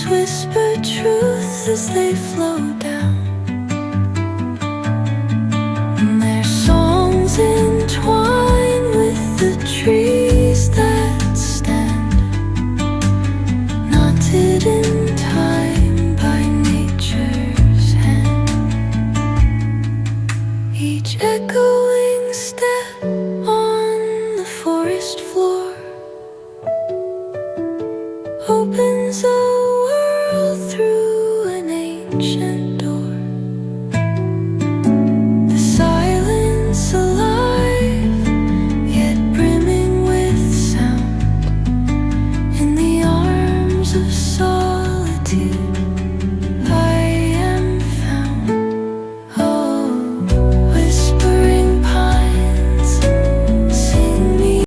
Trees whisper truths as they flow down, and their songs entwine with the trees that stand, knotted in time by nature's hand. Each echoing step on the forest floor opens up